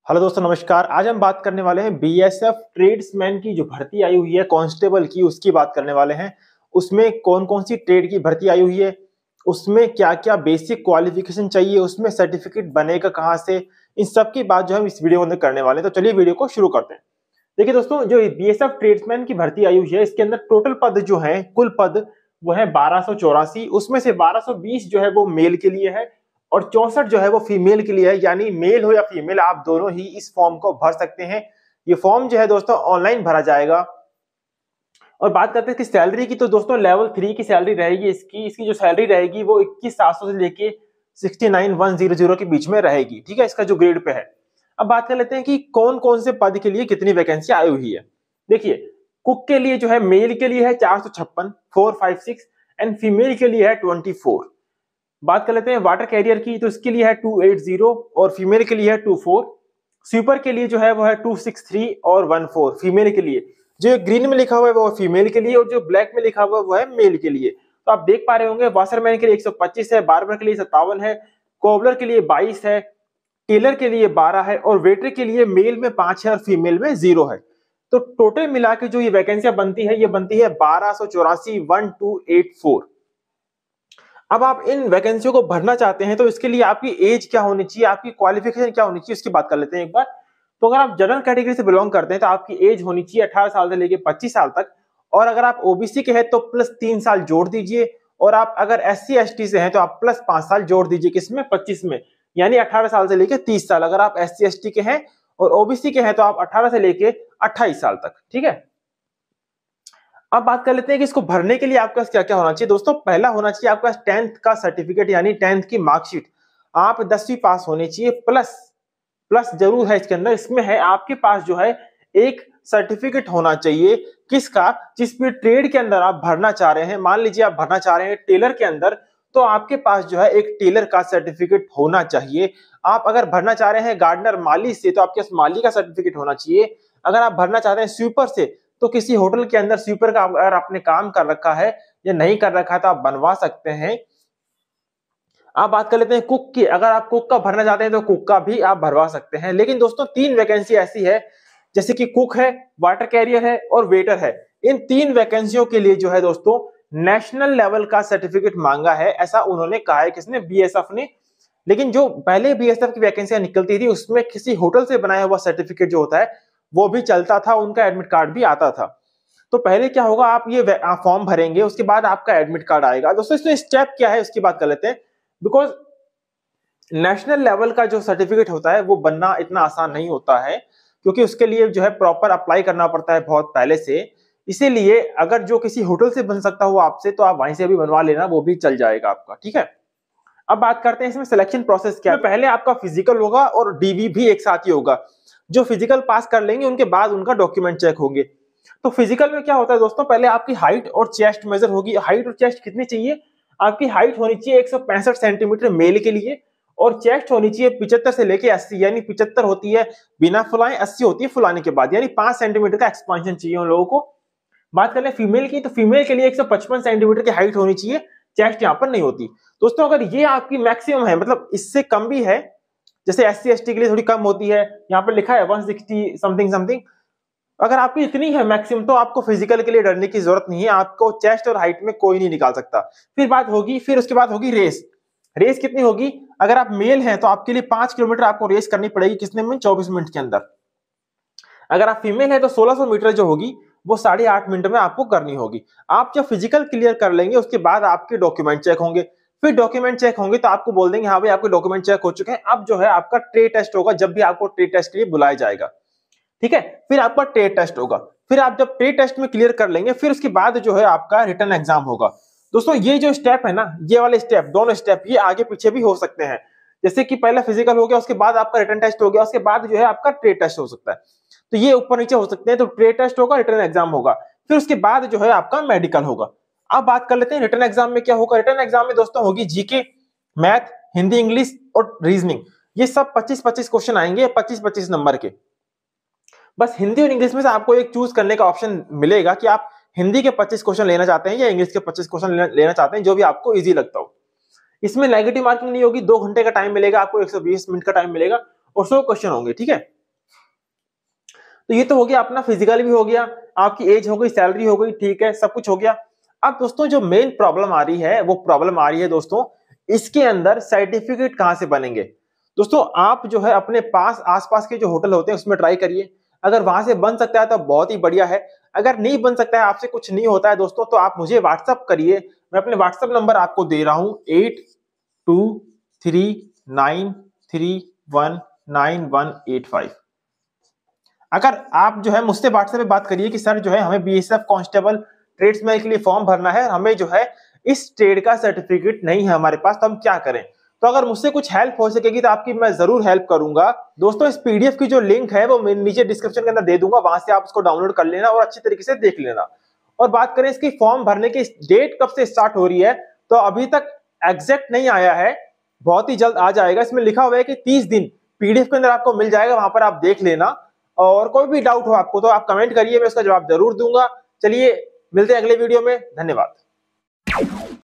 Hello दोस्तों, नमस्कार। आज हम बात करने वाले हैं बीएसएफ ट्रेड्समैन की जो भर्ती आई हुई है कांस्टेबल की, उसकी बात करने वाले हैं। उसमें कौन कौन सी ट्रेड की भर्ती आई हुई है, उसमें क्या क्या बेसिक क्वालिफिकेशन चाहिए, उसमें सर्टिफिकेट बनेगा कहाँ से, इन सब की बात जो हम इस वीडियो में करने वाले हैं। तो चलिए वीडियो को शुरू करते हैं। देखिए दोस्तों, जो बीएसएफ ट्रेड्समैन की भर्ती आई हुई है, इसके अंदर टोटल पद जो है, कुल पद वो है 1284। उसमें से 1220 जो है वो मेल के लिए है और 64 जो है वो फीमेल के लिए है। यानी मेल हो या फीमेल, आप दोनों ही इस फॉर्म को भर सकते हैं। ये फॉर्म जो है दोस्तों ऑनलाइन भरा जाएगा। और बात करते हैं कि सैलरी की, तो दोस्तों लेवल 3 की सैलरी रहेगी इसकी। इसकी जो सैलरी रहेगी वो 21,700 से लेके 69,100 के बीच में रहेगी। ठीक है, इसका जो ग्रेड पे है। अब बात कर लेते हैं कि कौन कौन से पद के लिए कितनी वैकेंसी आई हुई है। देखिए, कुक के लिए जो है, मेल के लिए है 456 456 एंड फीमेल के लिए है 24। बात कर लेते हैं वाटर कैरियर की, तो इसके लिए है 280 और फीमेल के लिए है 24। स्वीपर के लिए जो है वो है 263 और 14 फीमेल के लिए। जो ग्रीन में लिखा हुआ है वो फीमेल के लिए और जो ब्लैक में लिखा हुआ है वो है मेल के लिए। तो आप देख पा रहे होंगे, वाशरमैन के लिए 125 है, बार्बर के लिए 57 है, कोबलर के लिए 22 है, टेलर के लिए 12 है और वेटर के लिए मेल में 5 है और फीमेल में 0 है। तो टोटल मिला के जो ये वैकेंसियां बनती है, ये बनती है 1284 1284। अब आप इन वैकेंसियों को भरना चाहते हैं तो इसके लिए आपकी एज क्या होनी चाहिए, आपकी क्वालिफिकेशन क्या होनी चाहिए, उसकी बात कर लेते हैं एक बार। तो अगर आप जनरल कैटेगरी से बिलोंग करते हैं तो आपकी एज होनी चाहिए 18 साल से लेकर 25 साल तक। और अगर आप ओबीसी के हैं तो प्लस 3 साल जोड़ दीजिए। और आप अगर SC ST से हैं तो आप प्लस 5 साल जोड़ दीजिए, किसमें, 25 में। यानी 18 साल से लेकर 30 साल। अगर आप SC ST के हैं और ओबीसी के हैं तो आप 18 से लेकर 28 साल तक। ठीक है, अब बात कर लेते हैं कि इसको भरने के लिए आपके पास क्या क्या होना चाहिए। दोस्तों, पहला होना चाहिए आपके पास 10th का सर्टिफिकेट, यानी 10th की मार्कशीट। आप 10वीं पास होनी चाहिए, प्लस प्लस जरूर है इसके अंदर। इसमें है आपके पास जो है एक सर्टिफिकेट होना चाहिए, किसका, जिस भी ट्रेड के अंदर आप भरना चाह रहे हैं। मान लीजिए आप भरना चाह रहे हैं टेलर के अंदर, तो आपके पास जो है एक टेलर का सर्टिफिकेट होना चाहिए। आप अगर भरना चाह रहे हैं गार्डनर माली से, तो आपके पास माली का सर्टिफिकेट होना चाहिए। अगर आप भरना चाहते हैं स्वीपर से, तो किसी होटल के अंदर स्वीपर का अगर आपने काम कर रखा है या नहीं कर रखा है तो आप बनवा सकते हैं। आप बात कर लेते हैं कुक की। अगर आप कुक का भरना चाहते हैं तो कुक का भी आप भरवा सकते हैं। लेकिन दोस्तों 3 वैकेंसी ऐसी है, जैसे कि कुक है, वाटर कैरियर है और वेटर है। इन 3 वैकेंसियों के लिए जो है दोस्तों नेशनल लेवल का सर्टिफिकेट मांगा है, ऐसा उन्होंने कहा है, किसने, बीएसएफ ने। लेकिन जो पहले बीएसएफ की वैकेंसियां निकलती थी उसमें किसी होटल से बनाया हुआ सर्टिफिकेट जो होता है वो भी चलता था, उनका एडमिट कार्ड भी आता था। तो पहले क्या होगा, आप ये फॉर्म भरेंगे, उसके बाद आपका एडमिट कार्ड आएगा। दोस्तों इसमें स्टेप क्या है उसकी बात कर लेते हैं। बिकॉज नेशनल लेवल का जो सर्टिफिकेट होता है वो बनना इतना आसान नहीं होता है, क्योंकि उसके लिए जो है प्रॉपर अप्लाई करना पड़ता है बहुत पहले से। इसीलिए अगर जो किसी होटल से बन सकता हो आपसे, तो आप वहीं से भी बनवा लेना, वो भी चल जाएगा आपका। ठीक है, अब बात करते हैं इसमें सिलेक्शन प्रोसेस क्या है। पहले आपका फिजिकल होगा और डीवी भी एक साथ ही होगा। जो फिजिकल पास कर लेंगे उनके बाद उनका डॉक्यूमेंट चेक होंगे। तो फिजिकल में क्या होता है दोस्तों, पहले आपकी हाइट और चेस्ट मेजर होगी। हाइट और चेस्ट कितनी चाहिए, आपकी हाइट होनी चाहिए 165 सेंटीमीटर मेल के लिए और चेस्ट होनी चाहिए 75 से लेके 80, यानी 75 होती है बिना फुलाए, 80 होती है फुलाने के बाद, यानी 5 सेंटीमीटर का एक्सपांशन चाहिए उन लोगों को। बात कर ले फीमेल की, तो फीमेल के लिए 155 सेंटीमीटर की हाइट होनी चाहिए, चेस्ट यहाँ पर नहीं होती। दोस्तों अगर ये आपकी मैक्सिमम है, मतलब इससे कम भी है, जैसे SC ST के लिए थोड़ी कम होती है, यहाँ पर लिखा है 160 समथिंग समथिंग, अगर आपकी इतनी है मैक्सिमम, तो आपको फिजिकल के लिए डरने की जरूरत नहीं है। आपको चेस्ट और हाइट में कोई नहीं निकाल सकता। फिर उसके बाद होगी रेस। रेस कितनी होगी, अगर आप मेल हैं तो आपके लिए 5 किलोमीटर आपको रेस करनी पड़ेगी, कितने में, 24 मिनट के अंदर। अगर आप फीमेल है तो 1600 मीटर जो होगी वो 8.5 मिनट में आपको करनी होगी। आप जब फिजिकल क्लियर कर लेंगे उसके बाद आपके डॉक्यूमेंट चेक होंगे। फिर डॉक्यूमेंट चेक होंगे तो आपको बोल देंगे हाँ भाई आपके डॉक्यूमेंट चेक हो चुके हैं। अब जो है आपका ट्रेड टेस्ट होगा, जब भी आपको ट्रेड टेस्ट के लिए बुलाया जाएगा। ठीक है, फिर आपका ट्रेड टेस्ट होगा। फिर आप जब ट्रेड टेस्ट में क्लियर कर लेंगे, फिर उसके बाद जो है आपका रिटर्न एग्जाम होगा। दोस्तों ये जो स्टेप है ना, ये वाले स्टेप, दोनों स्टेप, ये आगे पीछे भी हो सकते हैं। जैसे कि पहले फिजिकल हो गया, उसके बाद आपका रिटर्न टेस्ट हो गया, उसके बाद जो है आपका ट्रेड टेस्ट हो सकता है। तो ये ऊपर नीचे हो सकते हैं। तो ट्रेड टेस्ट होगा, रिटर्न एग्जाम होगा, फिर उसके बाद जो है आपका मेडिकल होगा। अब बात कर लेते हैं रिटर्न एग्जाम में क्या होगा। रिटर्न एग्जाम में दोस्तों होगी जीके, मैथ, हिंदी, इंग्लिश और रीजनिंग। ये सब 25-25 क्वेश्चन आएंगे, 25-25 नंबर के। बस हिंदी और इंग्लिश में से आपको एक चूज करने का ऑप्शन मिलेगा कि आप हिंदी के 25 क्वेश्चन लेना चाहते हैं या इंग्लिश के 25 क्वेश्चन लेना चाहते हैं, जो भी आपको इजी लगता हो। इसमें नेगेटिव मार्किंग नहीं होगी, 2 घंटे का टाइम मिलेगा आपको, 120 मिनट का टाइम मिलेगा और 100 क्वेश्चन होंगे। ठीक है, तो ये तो हो गया अपना फिजिकल भी हो गया, आपकी एज हो गई, सैलरी हो गई, ठीक है, सब कुछ हो गया। अब दोस्तों जो मेन प्रॉब्लम आ रही है, वो प्रॉब्लम आ रही है दोस्तों, इसके अंदर सर्टिफिकेट कहां से बनेंगे। दोस्तों आप जो है अपने पास आसपास के जो होटल होते हैं उसमें ट्राई करिए, अगर वहां से बन सकता है तो बहुत ही बढ़िया है। अगर नहीं बन सकता है, आपसे कुछ नहीं होता है दोस्तों, तो आप मुझे व्हाट्सअप करिए। मैं अपने व्हाट्सअप नंबर आपको दे रहा हूं 8239319185। अगर आप जो है मुझसे व्हाट्सएप पे बात करिए कि सर जो है हमें बीएसएफ कांस्टेबल ट्रेड्समैन के लिए फॉर्म भरना है, हमें जो है इस ट्रेड का सर्टिफिकेट नहीं है हमारे पास, तो हम क्या करें। तो अगर मुझसे कुछ हेल्प हो सकेगी तो आपकी मैं जरूर हेल्प करूंगा। दोस्तों इस पीडीएफ की जो लिंक है वो मैं नीचे डिस्क्रिप्शन के अंदर दे दूंगा, वहां से आप उसको डाउनलोड कर लेना और अच्छी तरीके से देख लेना। और बात करें इसकी फॉर्म भरने की डेट कब से स्टार्ट हो रही है, तो अभी तक एग्जैक्ट नहीं आया है, बहुत ही जल्द आ जाएगा। इसमें लिखा हुआ है कि 30 दिन पीडीएफ के अंदर आपको मिल जाएगा, वहां पर आप देख लेना। और कोई भी डाउट हो आपको तो आप कमेंट करिए, मैं उसका जवाब जरूर दूंगा। चलिए मिलते हैं अगले वीडियो में, धन्यवाद।